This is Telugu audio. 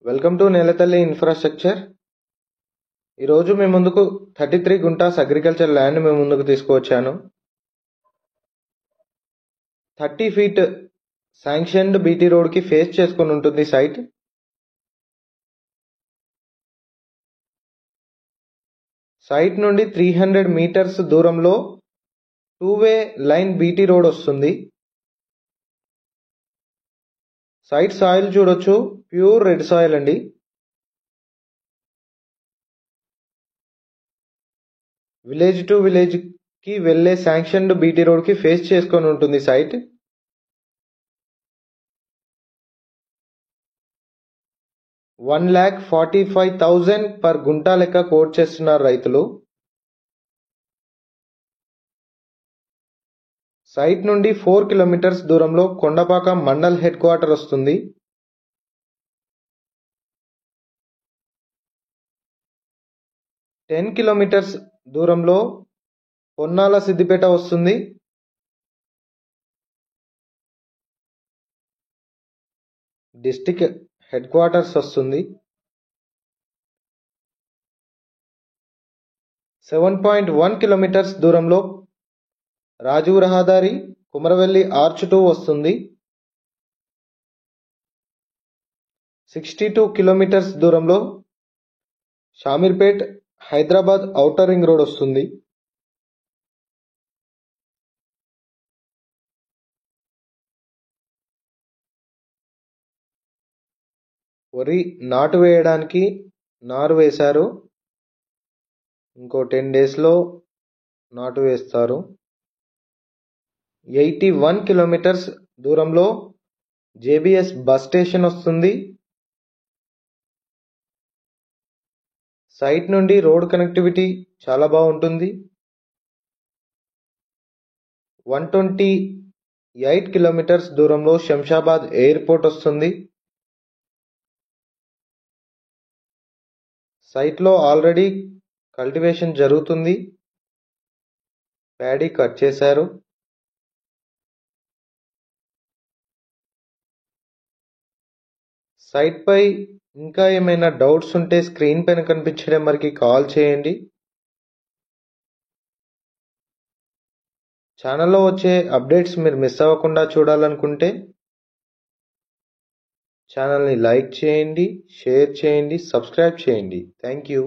వెల్కమ్ టు నేలతల్లి ఇన్ఫ్రాస్ట్రక్చర్. ఈరోజు మీ ముందుకు 33 గుంటాస్ అగ్రికల్చర్ ల్యాండ్ మీ ముందుకు తీసుకువచ్చాను. 30 ఫీట్ శాంక్షన్డ్ బీటీ రోడ్కి ఫేస్ చేసుకుని ఉంటుంది సైట్. సైట్ నుండి 300 మీటర్స్ దూరంలో 2-వే లైన్ బీటీ రోడ్ వస్తుంది. సైట్ సాయిల్ చూడొచ్చు, ప్యూర్ రెడ్ సాయిల్ అండి. విలేజ్ టు విలేజ్ కి వెళ్లే శాంక్షన్డ్ బీటీ రోడ్ కి ఫేస్ చేసుకొని ఉంటుంది సైట్. $1,45,000 పర్ గుంటా లెక్క కోట్ చేస్తున్నారు రైతులు. సైట్ నుండి 4 కిలోమీటర్స్ దూరంలో కొండపాక మండల్ హెడ్ క్వార్టర్ వస్తుంది. టెన్ కిలోమీటర్స్ దూరంలో పొన్నాల సిద్దిపేట వస్తుంది. డిస్టిక్ హెడ్ క్వార్టర్స్ వస్తుంది. 7.1 కిలోమీటర్స్ దూరంలో రాజీవ్ రహదారి కుమరవెల్లి ఆర్చ్ 2 వస్తుంది. 62 కిలోమీటర్స్ దూరంలో Shamirpet Hyderabad outer ring road వస్తుంది. వరి నాటు వేయడానికి నారు వేశారు. ఇంకో 10 డేస్లో నాటు వేస్తారు. 81 కిలోమీటర్స్ దూరంలో జేబీఎస్ బస్ స్టేషన్ వస్తుంది. సైట్ నుండి రోడ్ కనెక్టివిటీ చాలా బాగుంటుంది. 128 కిలోమీటర్స్ దూరంలో శంషాబాద్ ఎయిర్పోర్ట్ వస్తుంది. సైట్లో ఆల్రెడీ కల్టివేషన్ జరుగుతుంది. ప్యాడీ కట్ చేశారు. సైట్ పై ఇంకా ఏమైనా డౌట్స్ ఉంటే స్క్రీన్ పైన కనిపించే నెంబర్కి కాల్ చేయండి. ఛానల్లో వచ్చే అప్డేట్స్ మీరు మిస్ అవ్వకుండా చూడాలనుకుంటే ఛానల్ని లైక్ చేయండి, షేర్ చేయండి, సబ్స్క్రైబ్ చేయండి. Thank you.